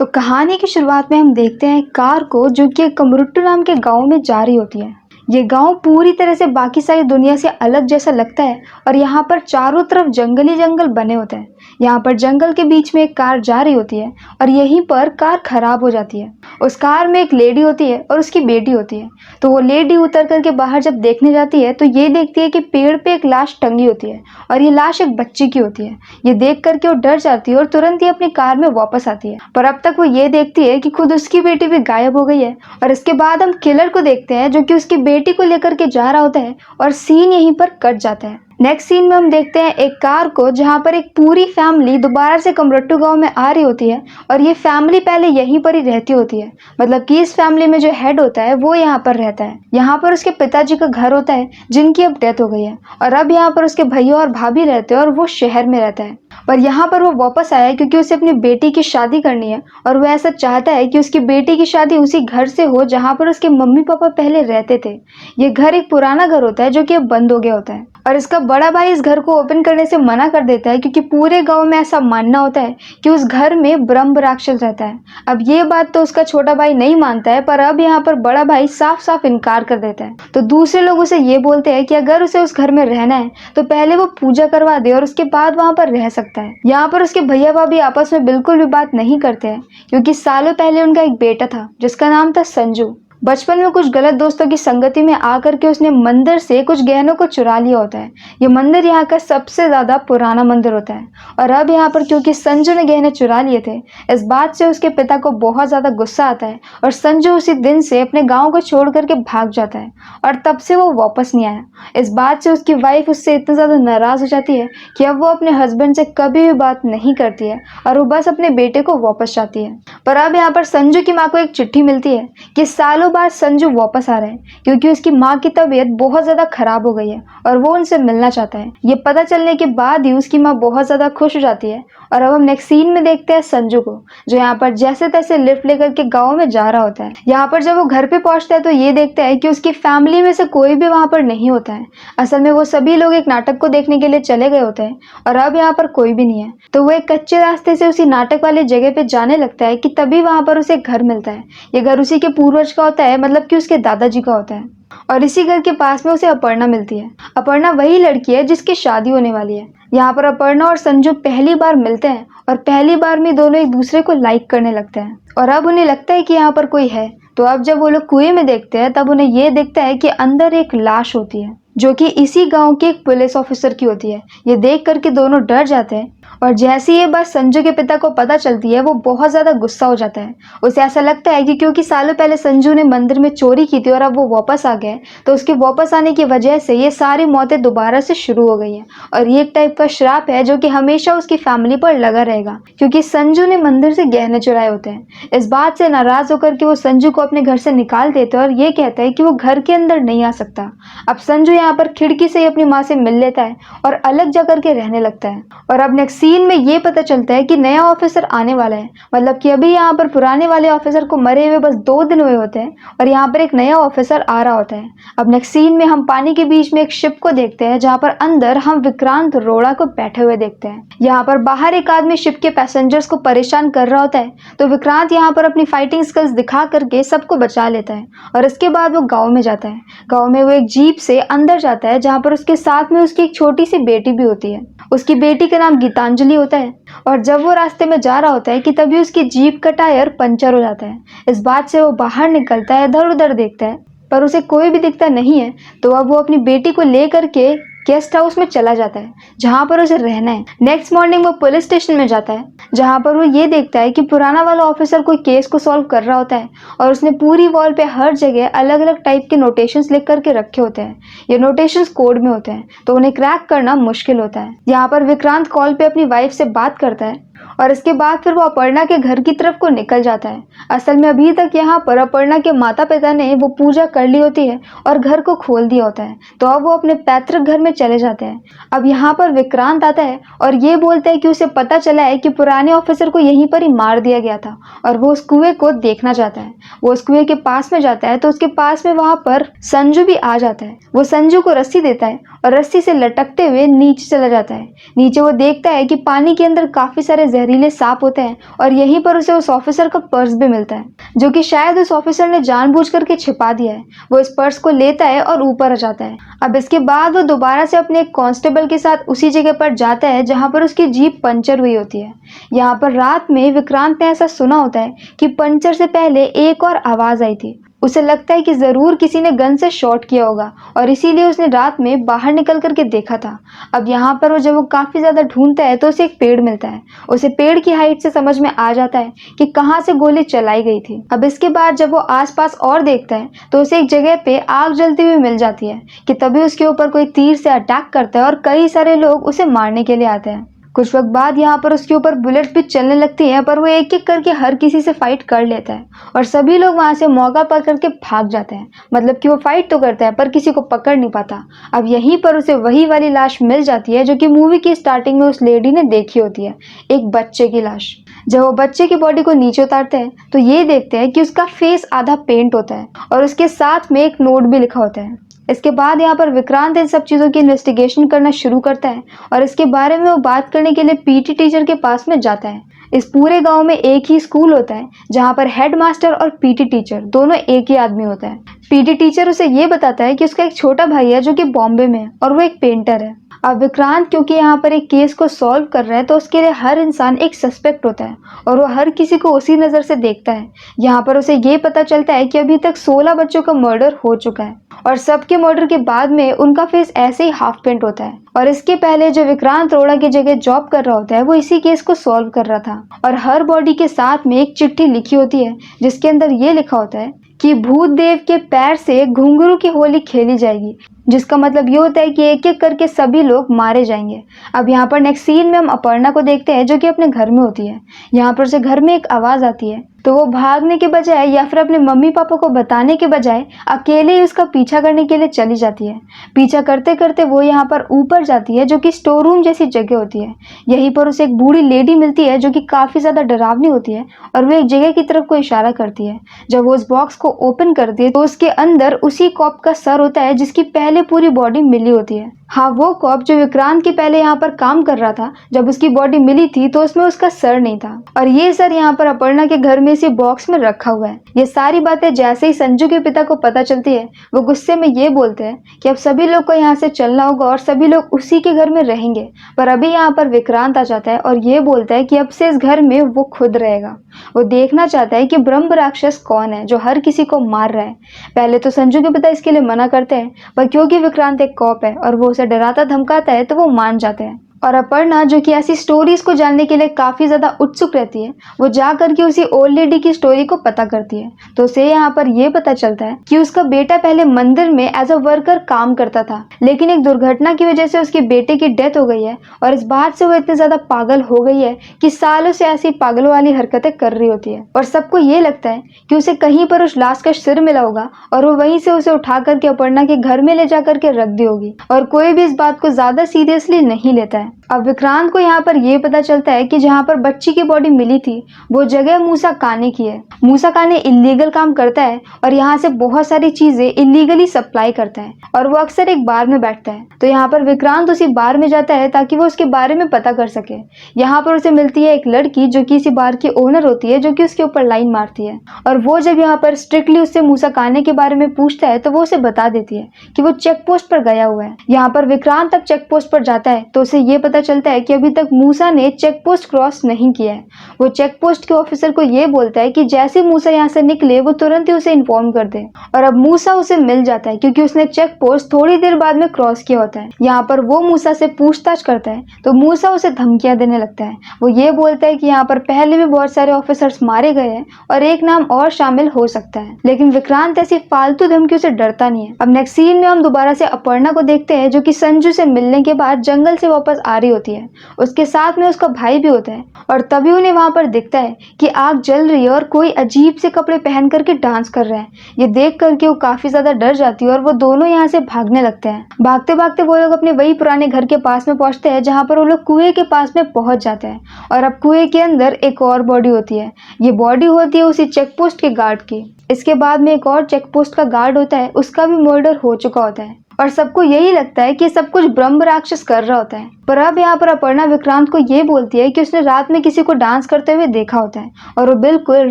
तो कहानी की शुरुआत में हम देखते हैं कार को जो कि एक कमरुट्टू नाम के गांव में जा रही होती है। ये गांव पूरी तरह से बाकी सारी दुनिया से अलग जैसा लगता है और यहाँ पर चारों तरफ जंगल ही जंगल बने होते हैं। यहाँ पर जंगल के बीच में एक कार जा रही होती है और यहीं पर कार खराब हो जाती है। उस कार में एक लेडी होती है और उसकी बेटी होती है। तो वो लेडी उतर करके बाहर जब देखने जाती है तो ये देखती है कि पेड़ पे एक लाश टंगी होती है और ये लाश एक बच्ची की होती है। ये देख करके वो डर जाती है और तुरंत ही अपनी कार में वापस आती है। पर अब तक वो ये देखती है कि खुद उसकी बेटी भी गायब हो गई है। और इसके बाद हम किलर को देखते हैं जो कि उसकी बेटी को लेकर के जा रहा होता है और सीन यहीं पर कट जाता है। नेक्स्ट सीन में हम देखते हैं एक कार को जहां पर एक पूरी फैमिली दोबारा से कमरुट्टू गांव में आ रही होती है और ये फैमिली पहले यहीं पर ही रहती होती है। मतलब कि इस फैमिली में जो हेड होता है वो यहाँ पर रहता है। यहाँ पर उसके पिताजी का घर होता है जिनकी अब डेथ हो गई है और अब यहाँ पर उसके भैया और भाभी रहते हैं और वो शहर में रहता है। पर यहाँ पर वो वापस आया है क्योंकि उसे अपनी बेटी की शादी करनी है और वो ऐसा चाहता है कि उसकी बेटी की शादी उसी घर से हो जहाँ पर उसके मम्मी पापा पहले रहते थे। ये घर एक पुराना घर होता है जो कि अब बंद हो गया होता है और इसका बड़ा भाई इस घर को ओपन करने से मना कर देता है क्योंकि पूरे गांव में ऐसा मानना होता है कि उस घर में ब्रह्म राक्षस रहता है। अब ये बात तो उसका छोटा भाई नहीं मानता है पर अब यहाँ पर बड़ा भाई साफ साफ इनकार कर देता है। तो दूसरे लोग उसे ये बोलते हैं कि अगर उसे उस घर में रहना है तो पहले वो पूजा करवा दे और उसके बाद वहां पर रह सकता है। यहाँ पर उसके भैया भाभी आपस में बिल्कुल भी बात नहीं करते हैं क्योंकि सालों पहले उनका एक बेटा था जिसका नाम था संजू। बचपन में कुछ गलत दोस्तों की संगति में आकर के उसने मंदिर से कुछ गहनों को चुरा लिया होता है। ये मंदिर यहाँ का सबसे ज्यादा पुराना मंदिर होता है और अब यहाँ पर क्योंकि संजू ने गहने चुरा लिए थे इस बात से उसके पिता को बहुत ज्यादा गुस्सा आता है और संजू उसी दिन से अपने गाँव को छोड़ करके भाग जाता है और तब से वो वापस नहीं आया। इस बात से उसकी वाइफ उससे इतना ज्यादा नाराज हो जाती है कि अब वो अपने हस्बैंड से कभी भी बात नहीं करती है और वो बस अपने बेटे को वापस चाहती है। पर अब यहाँ पर संजू की माँ को एक चिट्ठी मिलती है कि सालों बाद संजू वापस आ रहा है क्योंकि उसकी माँ की तबीयत बहुत ज्यादा खराब हो गई है और वो उनसे मिलना चाहता है। ये पता चलने के बाद ही उसकी माँ बहुत ज्यादा खुश हो जाती है। और अब हम नेक्स्ट सीन में देखते हैं संजू को जो यहाँ पर जैसे तैसे लिफ्ट लेकर के गाँव में जा रहा होता है। यहाँ पर जब वो घर पे पहुंचता है तो ये देखता है कि उसकी फैमिली में से कोई भी वहां पर नहीं होता है। असल में वो सभी लोग एक नाटक को देखने के लिए चले गए होते हैं और अब यहाँ पर कोई भी नहीं है। तो वो एक कच्चे रास्ते से उसी नाटक वाले जगह पे जाने लगता है कि तभी वहां पर उसे घर मिलता है। ये घर उसी के पूर्वज का होता है, मतलब कि उसके दादाजी का होता है। और इसी घर के पास में उसे अपर्णा मिलती है। अपर्णा वही लड़की है जिसकी शादी होने वाली है। यहाँ पर अपर्णा और संजू पहली बार मिलते हैं और पहली बार में दोनों एक दूसरे को लाइक करने लगते हैं और अब उन्हें लगता है कि यहाँ पर कोई है। तो अब जब वो लोग कुएं में देखते हैं तब उन्हें ये दिखता है कि अंदर एक लाश होती है जो कि इसी गांव के एक पुलिस ऑफिसर की होती है। ये देख करके दोनों डर जाते हैं और जैसे ये बात संजू के पिता को पता चलती है वो बहुत ज्यादा गुस्सा हो जाता है। उसे ऐसा लगता है कि क्योंकि सालों पहले संजू ने मंदिर में चोरी की थी और अब वो वापस आ गए तो उसके वापस आने की वजह से ये सारी मौतें दोबारा से शुरू हो गई हैं और ये एक टाइप का श्राप है जो कि हमेशा उसकी फैमिली पर लगा रहेगा क्योंकि संजू ने मंदिर से गहने चुराए होते हैं। इस बात से नाराज होकर के वो संजू को अपने घर से निकाल देते हैं और ये कहता है कि वो घर के अंदर नहीं आ सकता। अब संजू यहाँ पर खिड़की से ही अपनी माँ से मिल लेता है और अलग जाकर के रहने लगता है। और अब नेक्स्ट सीन में ये पता चलता है कि नया ऑफिसर आने वाला है, मतलब कि अभी यहाँ पर पुराने वाले ऑफिसर को मरे हुए बस 2 दिन हुए होते हैं और यहाँ पर एक नया ऑफिसर आ रहा होता है। अब नेक्स्ट सीन में हम पानी के बीच में एक शिप को देखते हैं जहाँ पर अंदर हम विक्रांत रोड़ा को बैठे हुए देखते हैं। यहाँ पर बाहर एक आदमी शिप के पैसेंजर्स को परेशान कर रहा होता है तो विक्रांत यहाँ पर अपनी फाइटिंग स्किल्स दिखा करके सबको बचा लेता है और इसके बाद वो गाँव में जाता है। गाँव में वो एक जीप से अंदर जाता है जहाँ पर उसके साथ में उसकी एक छोटी सी बेटी भी होती है। उसकी बेटी का नाम गीतांजलि होता है और जब वो रास्ते में जा रहा होता है कि तभी उसकी जीप का टायर पंचर हो जाता है। इस बात से वो बाहर निकलता है, इधर उधर देखता है पर उसे कोई भी दिखता नहीं है। तो अब वो अपनी बेटी को लेकर के गेस्ट हाउस में चला जाता है जहाँ पर उसे रहना है। नेक्स्ट मॉर्निंग वो पुलिस स्टेशन में जाता है जहाँ पर वो ये देखता है कि पुराना वाला ऑफिसर कोई केस को सॉल्व कर रहा होता है और उसने पूरी वॉल पे हर जगह अलग अलग टाइप के नोटेशंस लिख करके रखे होते हैं। ये नोटेशंस कोड में होते हैं तो उन्हें क्रैक करना मुश्किल होता है। यहाँ पर विक्रांत कॉल पे अपनी वाइफ से बात करता है और इसके बाद फिर वो अपर्णा के घर की तरफ को निकल जाता है। असल में अभी तक यहाँ पर अपर्णा के माता पिता ने वो पूजा कर ली होती है और घर को खोल दिया होता है तो अब वो अपने पैतृक घर में चले जाते हैं। अब यहाँ पर विक्रांत आता है और ये बोलता है कि उसे पता चला है कि पुराने ऑफिसर को यहीं पर ही मार दिया गया था और वो उस कुएं को देखना चाहता है। वो उस कुएं के पास में जाता है तो उसके पास में वहां पर संजू भी आ जाता है। वो संजू को रस्सी देता है और रस्सी से लटकते हुए नीचे चला जाता है। नीचे वो देखता है कि पानी के अंदर काफी सारे जहरीले सांप होते हैं और यहीं पर उसे उस ऑफिसर का पर्स भी मिलता है, जो कि शायद उस ऑफिसर ने जानबूझ करके छिपा दिया है। वो इस पर्स को लेता है और ऊपर आ जाता है। अब इसके बाद वो दोबारा से अपने एक कांस्टेबल के साथ उसी जगह पर जाता है जहां पर उसकी जीप पंचर हुई होती है। यहाँ पर रात में विक्रांत ने ऐसा सुना होता है कि पंचर से पहले एक और आवाज आई थी। उसे लगता है कि जरूर किसी ने गन से शॉट किया होगा और इसीलिए उसने रात में बाहर निकल करके देखा था। अब यहाँ पर वो जब वो काफी ज्यादा ढूंढता है तो उसे एक पेड़ मिलता है। उसे पेड़ की हाइट से समझ में आ जाता है कि कहाँ से गोली चलाई गई थी। अब इसके बाद जब वो आसपास और देखता है तो उसे एक जगह पे आग जलती हुई मिल जाती है कि तभी उसके ऊपर कोई तीर से अटैक करता है और कई सारे लोग उसे मारने के लिए आते हैं। कुछ वक्त बाद यहाँ पर उसके ऊपर बुलेट भी चलने लगती है, पर वो एक एक करके हर किसी से फाइट कर लेता है और सभी लोग वहां से मौका पकड़ के भाग जाते हैं। मतलब कि वो फाइट तो करता है पर किसी को पकड़ नहीं पाता। अब यहीं पर उसे वही वाली लाश मिल जाती है जो कि मूवी की स्टार्टिंग में उस लेडी ने देखी होती है, एक बच्चे की लाश। जब वो बच्चे की बॉडी को नीचे उतारते हैं तो ये देखते हैं कि उसका फेस आधा पेंट होता है और उसके साथ में एक नोट भी लिखा होता है। इसके बाद यहाँ पर विक्रांत इन सब चीज़ों की इन्वेस्टिगेशन करना शुरू करता है और इसके बारे में वो बात करने के लिए पीटी टीचर के पास में जाता है। इस पूरे गांव में एक ही स्कूल होता है जहाँ पर हेडमास्टर और पीटी टीचर दोनों एक ही आदमी होता है। पीटी टीचर उसे ये बताता है कि उसका एक छोटा भाई है जो कि बॉम्बे में है और वो एक पेंटर है। अब विक्रांत क्योंकि यहाँ पर एक केस को सॉल्व कर रहा है तो उसके लिए हर इंसान एक सस्पेक्ट होता है और वो हर किसी को उसी नज़र से देखता है। यहाँ पर उसे ये पता चलता है कि अभी तक 16 बच्चों का मर्डर हो चुका है और सबके मर्डर के बाद में उनका फेस ऐसे ही हाफ पेंट होता है। और इसके पहले जो विक्रांत रोड़ा की जगह जॉब कर रहा होता है वो इसी केस को सॉल्व कर रहा था और हर बॉडी के साथ में एक चिट्ठी लिखी होती है जिसके अंदर ये लिखा होता है कि भूत देव के पैर से घुंघरू की होली खेली जाएगी, जिसका मतलब ये होता है कि एक एक करके सभी लोग मारे जाएंगे। अब यहाँ पर नेक्स्ट सीन में हम अपर्णा को देखते हैं जो कि अपने घर में होती है। यहाँ पर उसे घर में एक आवाज़ आती है तो वो भागने के बजाय या फिर अपने मम्मी पापा को बताने के बजाय अकेले ही उसका पीछा करने के लिए चली जाती है। पीछा करते करते वो यहाँ पर ऊपर जाती है जो कि स्टोर रूम जैसी जगह होती है। यहीं पर उसे एक बूढ़ी लेडी मिलती है जो कि काफ़ी ज़्यादा डरावनी होती है और वो एक जगह की तरफ को इशारा करती है। जब वो उस बॉक्स को ओपन करती है तो उसके अंदर उसी कॉप का सर होता है जिसकी पहले पूरी बॉडी मिली होती है। हाँ, वो कॉप जो विक्रांत के पहले यहाँ पर काम कर रहा था, जब उसकी बॉडी मिली थी तो उसमें उसका सर नहीं था और ये सर यहाँ पर अपर्णा के घर में इसी बॉक्स में रखा हुआ है। ये सारी बातें जैसे ही संजू के पिता को पता चलती है वो गुस्से में ये बोलते हैं कि अब सभी लोग को यहाँ से चलना होगा और सभी लोग उसी के घर में रहेंगे। पर अभी यहाँ पर विक्रांत आ जाता है और ये बोलता है कि अब से इस घर में वो खुद रहेगा। वो देखना चाहता है कि ब्रह्म राक्षस कौन है जो हर किसी को मार रहा है। पहले तो संजू के पिता इसके लिए मना करते हैं, पर क्योंकि विक्रांत एक कॉप है और वो उसे डराता धमकाता है तो वो मान जाते हैं। और अपर्णा जो कि ऐसी स्टोरीज को जानने के लिए काफी ज्यादा उत्सुक रहती है, वो जा करके उसी ओल्ड लेडी की स्टोरी को पता करती है। तो उसे यहाँ पर ये पता चलता है कि उसका बेटा पहले मंदिर में एज अ वर्कर काम करता था, लेकिन एक दुर्घटना की वजह से उसके बेटे की डेथ हो गई है और इस बात से वो इतनी ज्यादा पागल हो गई है कि सालों से ऐसी पागलों वाली हरकतें कर रही होती है। और सबको ये लगता है कि उसे कहीं पर उस लाश का सिर मिला होगा और वो वहीं से उसे उठा करके अपर्णा के घर में ले जा करके रख दी होगी और कोई भी इस बात को ज्यादा सीरियसली नहीं लेता है। अब विक्रांत को यहाँ पर यह पता चलता है कि जहाँ पर बच्ची की बॉडी मिली थी वो जगह मूसा काने की है। मूसा काने इलीगल काम करता है और यहाँ से बहुत सारी चीजें इलीगली सप्लाई करता है और वो अक्सर एक बार में बैठता है। तो यहाँ पर विक्रांत उसी बार में जाता है ताकि वो उसके बारे में पता कर सके। यहाँ पर उसे मिलती है एक लड़की जो कि इसी बार की ओनर होती है, जो कि उसके ऊपर लाइन मारती है और वो जब यहाँ पर स्ट्रिक्टली उससे मूसा काने के बारे में पूछता है तो वो उसे बता देती है कि वो चेक पोस्ट पर गया हुआ है। यहाँ पर विक्रांत तब चेक पोस्ट पर जाता है तो उसे ये पता चलता है कि अभी तक मूसा ने चेक पोस्ट क्रॉस नहीं किया है। वो चेक पोस्ट के ऑफिसर को ये बोलता है कि जैसे मूसा यहाँ से निकले वो तुरंत ही उसे इन्फॉर्म कर दे और अब मूसा उसे मिल जाता है क्योंकि उसने चेक पोस्ट थोड़ी देर बाद में क्रॉस किया होता है। यहाँ पर वो मूसा से पूछताछ करता है तो मूसा उसे धमकियां देने लगता है। वो ये बोलता है कि यहाँ पर पहले भी बहुत सारे ऑफिसर्स मारे गए हैं और एक नाम और शामिल हो सकता है, लेकिन विक्रांत ऐसी फालतू धमकियों से डरता नहीं है। अब नेक्स्ट सीन में हम दोबारा से अपर्णा को देखते हैं जो कि संजू से मिलने के बाद जंगल से वापस आ रही होती है। उसके साथ में उसका भाई भी होता है और तभी उन्हें वहां पर दिखता है कि आग जल रही है और कोई अजीब से कपड़े पहन करके डांस कर रहा है। ये देख करके वो काफी ज्यादा डर जाती है और वो दोनों यहाँ से भागने लगते हैं। भागते भागते वो लोग अपने वही पुराने घर के पास में पहुंचते हैं जहाँ पर वो लोग कुएं के पास में पहुंच जाते हैं और अब कुएं के अंदर एक और बॉडी होती है। ये बॉडी होती है उसी चेक पोस्ट के गार्ड की। इसके बाद में एक और चेक पोस्ट का गार्ड होता है, उसका भी मर्डर हो चुका होता है और सबको यही लगता है कि सब कुछ ब्रह्म राक्षस कर रहा होता है। पर अब यहाँ पर अपर्णा विक्रांत को ये बोलती है कि उसने रात में किसी को डांस करते हुए देखा होता है और वो बिल्कुल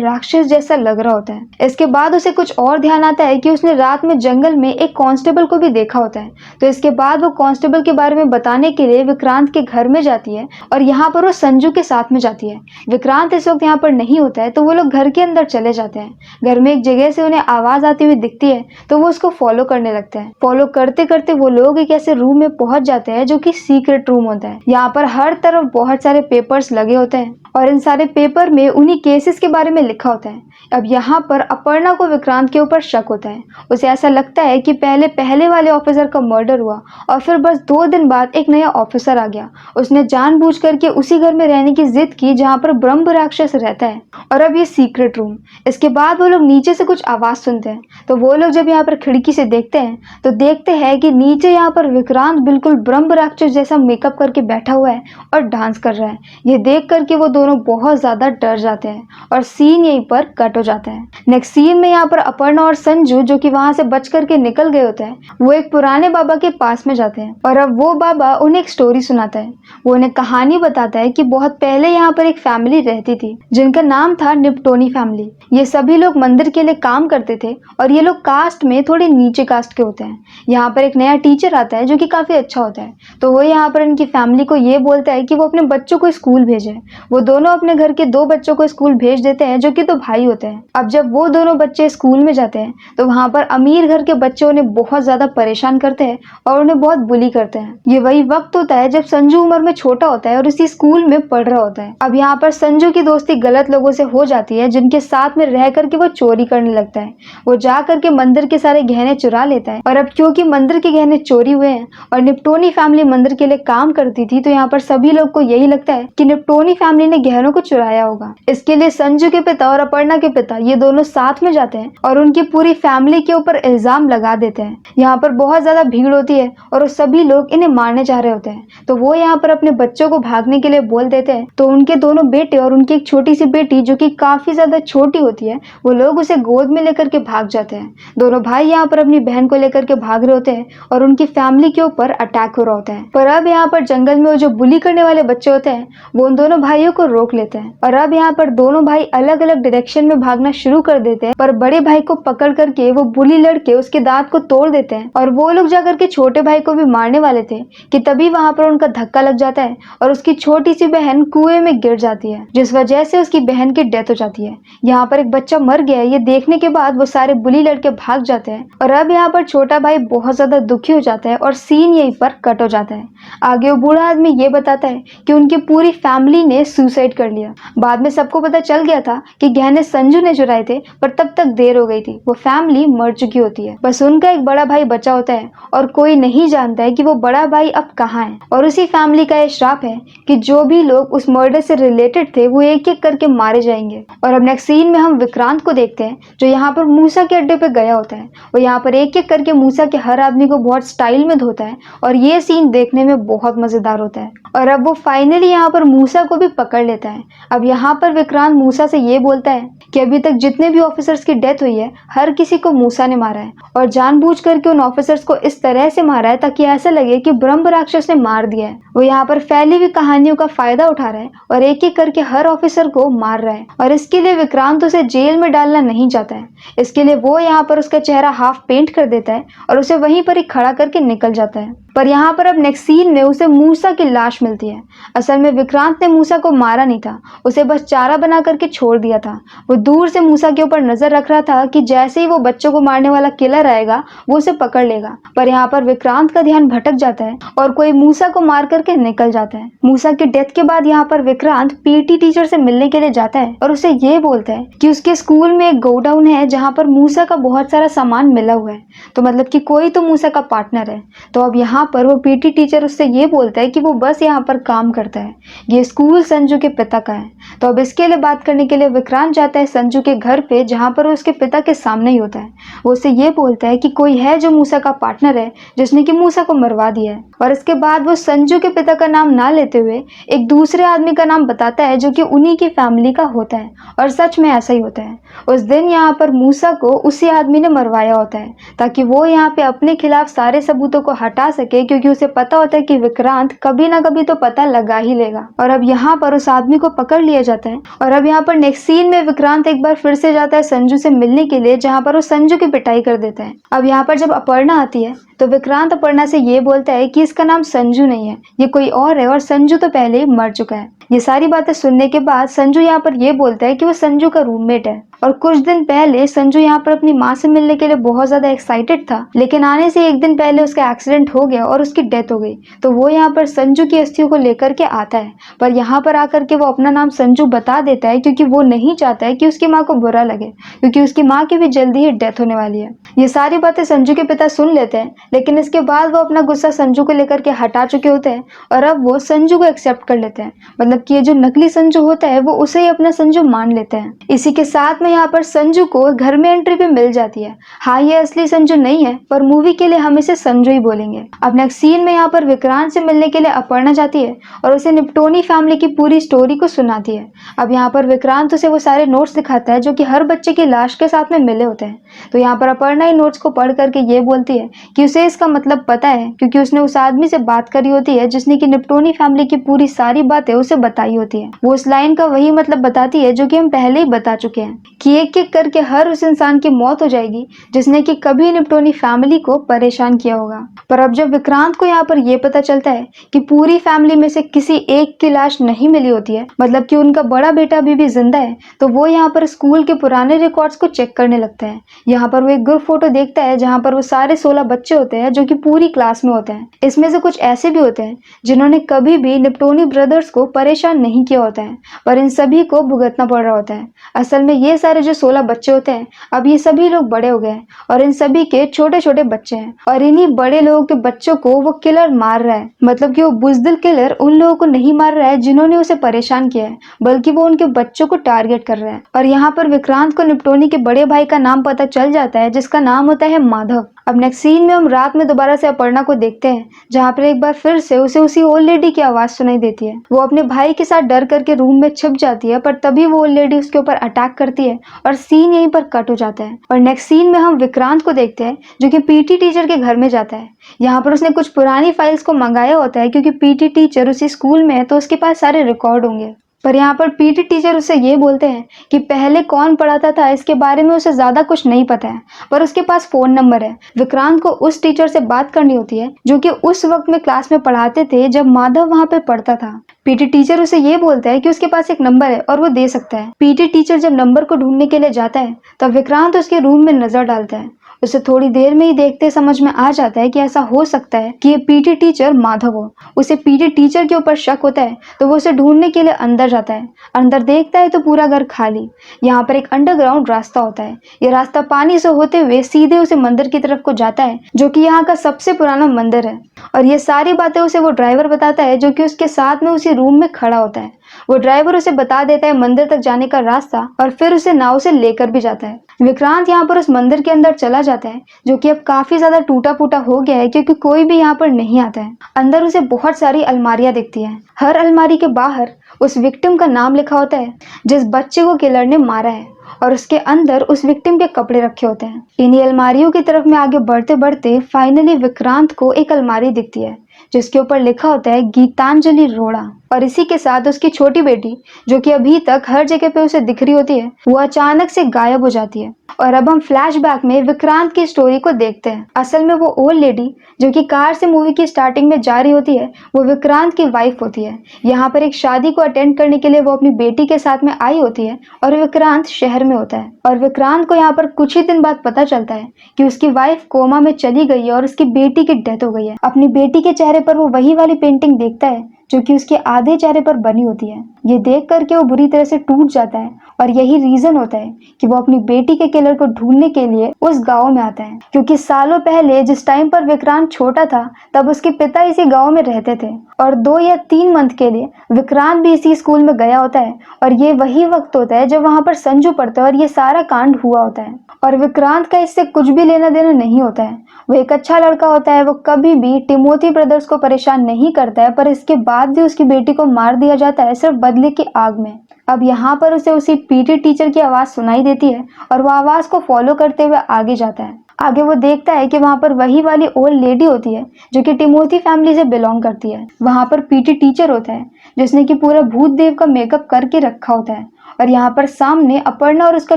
राक्षस जैसा लग रहा होता है। इसके बाद उसे कुछ और ध्यान आता है कि उसने रात में जंगल में एक कांस्टेबल को भी देखा होता है। तो इसके बाद वो कांस्टेबल के बारे में बताने के लिए विक्रांत के घर में जाती है और यहाँ पर वो संजू के साथ में जाती है। विक्रांत इस वक्त यहाँ पर नहीं होता है तो वो लोग घर के अंदर चले जाते हैं। घर में एक जगह से उन्हें आवाज आती हुई दिखती है तो वो उसको फॉलो करने लगते हैं। फॉलो करते करते वो लोग एक ऐसे रूम में पहुंच जाते हैं जो कि सीक्रेट रूम होता है। यहाँ पर हर तरफ बहुत सारे पेपर्स लगे होते हैं और इन सारे पेपर में उन्हीं केसेस के बारे में लिखा होता है। अब यहाँ पर अपर्णा को विक्रांत के ऊपर शक होता है। उसे ऐसा लगता है कि पहले वाले ऑफिसर का मर्डर हुआ और फिर बस 2 दिन बाद एक नया ऑफिसर आ गया। उसने जानबूझ करके उसी घर में रहने की जिद की जहाँ पर ब्रह्म राक्षस रहता है। और अब ये सीक्रेट रूम। इसके बाद वो लोग नीचे से कुछ आवाज सुनते हैं तो वो लोग जब यहाँ पर खिड़की से देखते हैं तो देखते हैं कि नीचे यहाँ पर विक्रांत बिल्कुल ब्रह्म राक्षस जैसा मेकअप करके बैठा हुआ है और डांस कर रहा है। ये देख करके वो दोनों बहुत ज्यादा डर जाते हैं और सीन यहीं पर कट हो जाता है। नेक्स्ट सीन में यहाँ पर अपर्णा और संजू जो कि वहां से बच करके निकल गए होते हैं वो एक पुराने बाबा के पास में जाते हैं और अब वो बाबा उन्हें एक स्टोरी सुनाता है। वो उन्हें कहानी बताता है कि बहुत पहले यहाँ पर एक फैमिली रहती थी जिनका नाम था निप्टोनी फैमिली। ये सभी लोग मंदिर के लिए काम करते थे और ये लोग कास्ट में थोड़े नीचे कास्ट के होते हैं। यहाँ पर एक नया टीचर आता है जो कि काफी अच्छा होता है तो वो यहाँ पर इनकी फैमिली को ये बोलता है कि वो अपने बच्चों को स्कूल भेजे। वो दोनों अपने घर के 2 बच्चों को स्कूल भेज देते हैं जो कि 2 भाई होते हैं। अब जब वो दोनों बच्चे स्कूल में जाते हैं तो वहाँ पर अमीर घर के बच्चे उन्हें बहुत ज्यादा परेशान करते हैं और उन्हें बहुत बुली करते हैं। ये वही वक्त होता है जब संजू उम्र में छोटा होता है और उसी स्कूल में पढ़ रहा होता है। अब यहाँ पर संजू की दोस्ती गलत लोगों से हो जाती है जिनके साथ में रह करके वो चोरी करने लगता है। वो जा करके मंदिर के सारे गहने चुरा लेता है और अब क्योंकि मंदिर के गहने चोरी हुए हैं और निप्टोनी फैमिली मंदिर के लिए काम करती थी तो यहाँ पर सभी लोग को यही लगता है कि निप्टोनी फैमिली ने गहनों को चुराया होगा। इसके लिए संजू के पिता और अपर्णा के पिता ये दोनों साथ में जाते हैं और उनकी पूरी फैमिली के ऊपर इल्जाम लगा देते हैं। यहाँ पर बहुत ज्यादा भीड़ होती है और सभी लोग इन्हें मारने चाह रहे होते हैं तो वो यहाँ पर अपने बच्चों को भागने के लिए बोल देते हैं। तो उनके दोनों बेटे और उनकी एक छोटी सी बेटी जो कि काफी ज्यादा छोटी होती है वो लोग उसे गोद में लेकर के भाग जाते हैं। दोनों भाई यहाँ पर अपनी बहन को लेकर के भाग रहे होते हैं और उनकी फैमिली के ऊपर अटैक हो रहा होता है। पर अब यहाँ पर जंगल में वो जो बुली करने वाले बच्चे होते हैं वो उन दोनों भाइयों को रोक लेते हैं और अब यहाँ पर दोनों भाई अलग अलग डायरेक्शन में भागना शुरू कर देते हैं। पर बड़े भाई को पकड़ करके वो बुली लड़के उसके दांत को तोड़ देते हैं और वो लोग जाकर के छोटे भाई को भी मारने वाले थे कि तभी वहां पर उनका धक्का लग जाता है और उसकी छोटी सी बहन कुएं में गिर जाती है जिस वजह से उसकी बहन की डेथ हो जाती है। यहाँ पर एक बच्चा मर गया है ये देखने के बाद वो सारे बुली लड़के भाग जाते हैं और अब यहाँ पर छोटा भाई बहुत ज्यादा दुखी हो जाता है और सीन यहीं पर कट हो जाता है। आगे वो बूढ़ा आदमी ये बताता है कि उनकी पूरी फैमिली ने सुसाइड कर लिया। बाद में सबको पता चल गया था कि गहने संजू ने चुराए थे पर तब तक देर हो गई थी। वो फैमिली मर चुकी होती है। बस उनका एक बड़ा भाई बचा होता है और कोई नहीं जानता है कि वो बड़ा भाई अब कहाँ है। और उसी फैमिली का ये श्राप है कि जो भी लोग उस मर्डर से रिलेटेड थे वो एक एक करके मारे जाएंगे। और अब नेक्स्ट सीन में हम विक्रांत को देखते हैं जो यहाँ पर मूसा के अड्डे पे गया होता है। वो यहाँ पर एक एक करके मूसा के हर आदमी को बहुत स्टाइल में धोता है और ये सीन देखने में बहुत मजेदार होता है। और अब वो फाइनली यहाँ पर मूसा को भी पकड़ लेता है। अब यहाँ पर विक्रांत मूसा से ये बोलता है कि अभी तक जितने भी ऑफिसर्स की डेथ हुई है हर किसी को मूसा ने मारा है और जानबूझ करके उन ऑफिसर्स को इस तरह से मारा है ताकि ऐसा लगे कि ब्रह्म राक्षस ने मार दिया है। वो यहाँ पर फैली हुई कहानियों का फायदा उठा रहा है और एक एक करके हर ऑफिसर को मार रहा है और इसके लिए विक्रांत उसे जेल में डालना नहीं चाहता है। इसके लिए वो यहाँ पर उसका चेहरा हाफ पेंट कर देता है और उसे वहीं पर ही खड़ा करके निकल जाता है। पर यहाँ पर अब नेक्स्ट सीन में उसे मूसा की लाश मिलती है। असल में विक्रांत ने मूसा को मारा नहीं था, उसे बस चारा बना करके छोड़ दिया था। वो दूर से मूसा के ऊपर नजर रख रहा था कि जैसे ही वो बच्चों को मारने वाला किलर आएगा वो उसे पकड़ लेगा। पर यहाँ पर विक्रांत का ध्यान भटक जाता है और कोई मूसा को मार करके निकल जाता है। मूसा की डेथ के बाद यहाँ पर विक्रांत पीटी टीचर से मिलने के लिए जाता है और उसे ये बोलता है कि उसके स्कूल में एक गोडाउन है जहाँ पर मूसा का बहुत सारा सामान मिला हुआ है, तो मतलब कि कोई तो मूसा का पार्टनर है। तो अब यहाँ पर वो पीटी टीचर उससे ये बोलता है कि वो बस यहाँ पर काम करता है, ये स्कूल संजू के पिता का है। तो अब इसके लिए बात करने के लिए विक्रांत जाता है संजू के घर पे, जहाँ पर वो उसके पिता के सामने ही होता है। वो उससे ये बोलता है कि कोई है जो मूसा का पार्टनर है, जिसने कि मूसा को मरवा दिया है। और इसके बाद वो संजू के पिता का नाम ना लेते हुए एक दूसरे आदमी का नाम बताता है जो कि उन्हीं की फैमिली का होता है। और सच में ऐसा ही होता है। उस दिन यहाँ पर मूसा को उसी आदमी ने मरवाया होता है, ताकि वो यहाँ पे अपने खिलाफ सारे सबूतों को हटा सके, क्योंकि उसे पता होता है कि विक्रांत कभी ना कभी तो पता लगा ही लेगा। और अब यहाँ पर उस आदमी को पकड़ लिया जाता है। और अब यहाँ पर नेक्स्ट सीन में विक्रांत एक बार फिर से जाता है संजू से मिलने के लिए, जहाँ पर वो संजू की पिटाई कर देता है। अब यहाँ पर जब अपर्णा आती है तो विक्रांत अपर्णा से ये बोलता है कि इसका नाम संजू नहीं है, ये कोई और है, और संजू तो पहले ही मर चुका है। ये सारी बातें सुनने के बाद संजू यहाँ पर ये बोलता है कि वो संजू का रूममेट है। और कुछ दिन पहले संजू यहाँ पर अपनी माँ से मिलने के लिए बहुत ज्यादा एक्साइटेड था, लेकिन आने से एक दिन पहले उसका एक्सीडेंट हो गया और उसकी डेथ हो गई। तो वो यहाँ पर संजू की अस्थियों को लेकर के आता है, पर यहाँ पर आकर के वो अपना नाम संजू बता देता है, क्योंकि वो नहीं चाहता है कि उसकी माँ को बुरा लगे, क्योंकि उसकी माँ की भी जल्दी ही डेथ होने वाली है। ये सारी बातें संजू के पिता सुन लेते हैं, लेकिन इसके बाद वो अपना गुस्सा संजू को लेकर के हटा चुके होते हैं और अब वो संजू को एक्सेप्ट कर लेते हैं। मतलब कि ये जो नकली संजू होता है वो उसे ही अपना संजू मान लेते हैं। इसी के साथ में यहाँ पर संजू को घर में एंट्री भी मिल जाती है। हाँ, ये असली संजू नहीं है, पर मूवी के लिए हम इसे संजू ही बोलेंगे। अब नेक्स्ट सीन में यहाँ पर विक्रांत से मिलने के लिए अपर्णा जाती है और उसे निप्टोनी फैमिली की पूरी स्टोरी को सुनाती है। अब यहाँ पर विक्रांत उसे वो सारे नोट्स दिखाता है जो कि हर बच्चे की लाश के साथ में मिले होते हैं। तो यहाँ पर अपर्णा इन नोट्स को पढ़ करके ये बोलती है कि उसे इसका मतलब पता है, क्योंकि उसने उस आदमी से बात करी होती है जिसने कि निप्टोनी फैमिली की पूरी सारी बातें उसे बताई होती है। वो उस लाइन का वही मतलब बताती है जो कि हम पहले ही बता चुके हैं, कि एक एक करके हर उस इंसान की मौत हो जाएगी जिसने कि कभी निप्टोनी फैमिली को परेशान किया होगा। पर अब जब विक्रांत को यहाँ पर यह पता चलता है कि पूरी फैमिली में से किसी एक की लाश नहीं मिली होती है, मतलब कि उनका बड़ा बेटा अभी भी जिंदा है, तो वो यहाँ पर स्कूल के पुराने रिकॉर्ड्स को चेक करने लगता है। यहाँ पर वो एक ग्रुप फोटो देखता है जहाँ पर वो सारे 16 बच्चे होते हैं जो कि पूरी क्लास में होते हैं। इसमें से कुछ ऐसे भी होते हैं जिन्होंने कभी भी निप्टोनी ब्रदर्स को परेशान नहीं किया होता है, पर इन सभी को भुगतना पड़ रहा होता है। असल में ये सारे जो 16 बच्चे होते हैं, अब ये सभी लोग बड़े हो गए हैं और इन सभी के छोटे छोटे बच्चे हैं, और इन्हीं बड़े लोगों के बच्चों को वो किलर मार रहा है। मतलब कि वो बुजदिल किलर उन लोगों को नहीं मार रहा है जिन्होंने उसे परेशान किया है, बल्कि वो उनके बच्चों को टारगेट कर रहा है। और यहाँ पर विक्रांत को निप्टोनी के बड़े भाई का नाम पता चल जाता है, जिसका नाम होता है माधव। अब नेक्स्ट सीन में हम रात में दोबारा से अपर्णा को देखते हैं, जहाँ पर एक बार फिर से उसे उसी ओल्ड लेडी की आवाज सुनाई देती है। वो अपने भाई के साथ डर करके रूम में छिप जाती है, पर तभी वो ओल्ड लेडी उसके ऊपर अटैक करती है और सीन यहीं पर कट हो जाता है। और नेक्स्ट सीन में हम विक्रांत को देखते हैं जो कि पीटी टीचर के घर में जाता है। यहाँ पर उसने कुछ पुरानी फाइल्स को मंगाया होता है, क्योंकि पीटी टीचर उसी स्कूल में है तो उसके पास सारे रिकॉर्ड होंगे। पर यहाँ पर पीटी टीचर उससे ये बोलते हैं कि पहले कौन पढ़ाता था इसके बारे में उसे ज्यादा कुछ नहीं पता है, पर उसके पास फोन नंबर है। विक्रांत को उस टीचर से बात करनी होती है जो कि उस वक्त में क्लास में पढ़ाते थे जब माधव वहाँ पे पढ़ता था। पीटी टीचर उसे ये बोलता है कि उसके पास एक नंबर है और वो दे सकता है। पीटी टीचर जब नंबर को ढूंढने के लिए जाता है तब विक्रांत उसके रूम में नजर डालता है। उसे थोड़ी देर में ही देखते समझ में आ जाता है कि ऐसा हो सकता है कि ये पीटी टीचर माधव हो। उसे पीटी टीचर के ऊपर शक होता है तो वो उसे ढूंढने के लिए अंदर जाता है। अंदर देखता है तो पूरा घर खाली। यहाँ पर एक अंडरग्राउंड रास्ता होता है। ये रास्ता पानी से होते हुए सीधे उसे मंदिर की तरफ को जाता है, जो कि यहाँ का सबसे पुराना मंदिर है। और ये सारी बातें उसे वो ड्राइवर बताता है जो कि उसके साथ में उसी रूम में खड़ा होता है। वो ड्राइवर उसे बता देता है मंदिर तक जाने का रास्ता और फिर उसे नाव से लेकर भी जाता है। विक्रांत यहाँ पर उस मंदिर के अंदर चला जाता है, जो कि अब काफी ज्यादा टूटा फूटा हो गया है क्योंकि कोई भी यहाँ पर नहीं आता है। अंदर उसे बहुत सारी अलमारियां दिखती हैं। हर अलमारी के बाहर उस विक्टिम का नाम लिखा होता है जिस बच्चे को किलर ने मारा है, और उसके अंदर उस विक्टिम के कपड़े रखे होते हैं। इन्हीं अलमारियों की तरफ में आगे बढ़ते बढ़ते फाइनली विक्रांत को एक अलमारी दिखती है जिसके ऊपर लिखा होता है गीतांजलि रोड़ा। और इसी के साथ उसकी छोटी बेटी, जो कि अभी तक हर जगह पे उसे दिख रही होती है, वो अचानक से गायब हो जाती है। और अब हम फ्लैशबैक में विक्रांत की स्टोरी को देखते हैं। असल में वो ओल्ड लेडी जो कि कार से मूवी की स्टार्टिंग में जा रही होती है, वो विक्रांत की वाइफ होती है। यहाँ पर एक शादी को अटेंड करने के लिए वो अपनी बेटी के साथ में आई होती है और विक्रांत शहर में होता है। और विक्रांत को यहाँ पर कुछ ही दिन बाद पता चलता है कि उसकी वाइफ कोमा में चली गई है और उसकी बेटी की डेथ हो गई है। अपनी बेटी के चेहरे पर वो वही वाली पेंटिंग देखता है जो कि उसके आधे चेहरे पर बनी होती है। ये देख करके वो बुरी तरह से टूट जाता है और यही रीजन होता है कि वो अपनी बेटी के किलर को ढूंढने के लिए उस गांव में आता है, क्योंकि सालों पहले जिस टाइम पर विक्रांत छोटा था तब उसके पिता इसी गांव में रहते थे और 2 या 3 मंथ के लिए विक्रांत भी इसी स्कूल में गया होता है और ये वही वक्त होता है जब वहां पर संजू पढ़ता है और ये सारा कांड हुआ होता है। और विक्रांत का इससे कुछ भी लेना देना नहीं होता है। वो एक अच्छा लड़का होता है, वो कभी भी टिमोथी ब्रदर्स को परेशान नहीं करता है, पर इसके बाद भी उसकी बेटी को मार दिया जाता है सिर्फ बदले की आग में। अब यहाँ पर उसे उसी पीटी टीचर की आवाज सुनाई देती है और वो आवाज को फॉलो करते हुए आगे जाता है। आगे वो देखता है कि वहां पर वही वाली ओल्ड लेडी होती है जो कि टिमोथी फैमिली से बिलोंग करती है। वहां पर पीटी टीचर होता है जिसने कि पूरा भूत देव का मेकअप करके रखा होता है और यहाँ पर सामने अपर्णा और उसका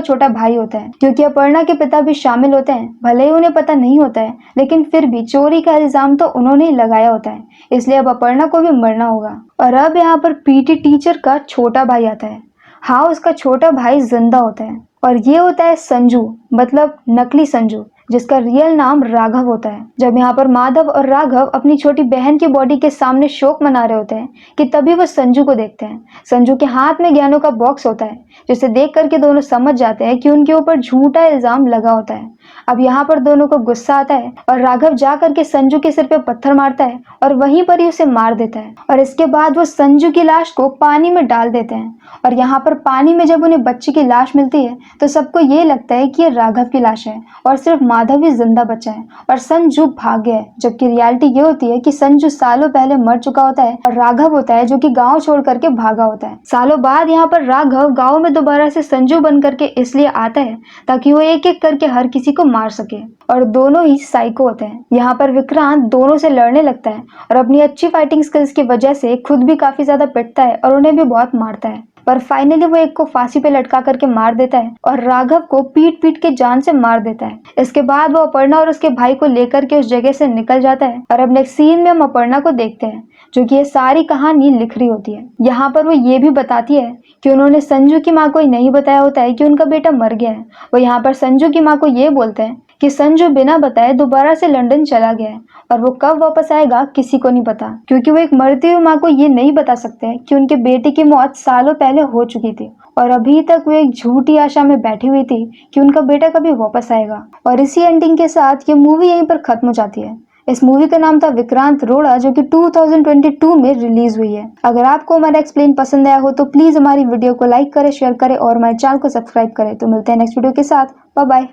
छोटा भाई होता है, क्योंकि अपर्णा के पिता भी शामिल होते हैं। भले ही उन्हें पता नहीं होता है लेकिन फिर भी चोरी का इल्जाम तो उन्होंने ही लगाया होता है, इसलिए अब अपर्णा को भी मरना होगा। और अब यहाँ पर पीटी टीचर का छोटा भाई आता है। हाँ, उसका छोटा भाई जिंदा होता है और ये होता है संजू, मतलब नकली संजू, जिसका रियल नाम राघव होता है। जब यहाँ पर माधव और राघव अपनी छोटी बहन की बॉडी के सामने शोक मना रहे होते हैं कि तभी वो संजू को देखते हैं। संजू के हाथ में ज्ञानों का बॉक्स होता है, जिसे देख करके दोनों समझ जाते हैं कि उनके ऊपर झूठा इल्जाम लगा होता है। अब यहाँ पर दोनों को गुस्सा आता है और राघव जा करके संजू के सिर पे पत्थर मारता है और वहीं पर ही उसे मार देता है और इसके बाद वो संजू की लाश को पानी में डाल देते हैं। और यहाँ पर पानी में जब उन्हें बच्चे की लाश मिलती है तो सबको ये लगता है कि ये राघव की लाश है और सिर्फ माधव ही जिंदा बचा है और संजू भाग गया है, जबकि रियलिटी ये होती है कि संजू सालों पहले मर चुका होता है और राघव होता है जो कि गांव छोड़ करके भागा होता है। सालों बाद यहाँ पर राघव गांव में दोबारा से संजू बन करके इसलिए आता है ताकि वो एक एक करके हर किसी को मार सके और दोनों ही साइको होते हैं। यहाँ पर विक्रांत दोनों से लड़ने लगता है और अपनी अच्छी फाइटिंग स्किल्स की वजह से खुद भी काफी ज्यादा पिटता है और उन्हें भी बहुत मारता है, पर फाइनली वो एक को फांसी पे लटका करके मार देता है और राघव को पीट पीट के जान से मार देता है। इसके बाद वो अपर्णा और उसके भाई को लेकर के उस जगह से निकल जाता है और अब नेक्स्ट सीन में हम अपर्णा को देखते हैं जो कि ये सारी कहानी लिख रही होती है। यहाँ पर वो ये भी बताती है कि उन्होंने संजू की माँ को ही नहीं बताया होता है कि उनका बेटा मर गया है। वो यहाँ पर संजू की माँ को ये बोलते हैं कि संजू बिना बताए दोबारा से लंदन चला गया है और वो कब वापस आएगा किसी को नहीं पता, क्योंकि वो एक मरती हुई माँ को ये नहीं बता सकते कि उनके बेटे की मौत सालों पहले हो चुकी थी और अभी तक वो एक झूठी आशा में बैठी हुई थी कि उनका बेटा कभी वापस आएगा। और इसी एंडिंग के साथ ये मूवी यहीं पर खत्म हो जाती है। इस मूवी का नाम था विक्रांत रोड़ा, जो कि 2022 में रिलीज हुई है। अगर आपको हमारा एक्सप्लेन पसंद आया हो तो प्लीज हमारी वीडियो को लाइक करें, शेयर करें और हमारे चैनल को सब्सक्राइब करें। तो मिलते हैं नेक्स्ट वीडियो के साथ। Bye bye.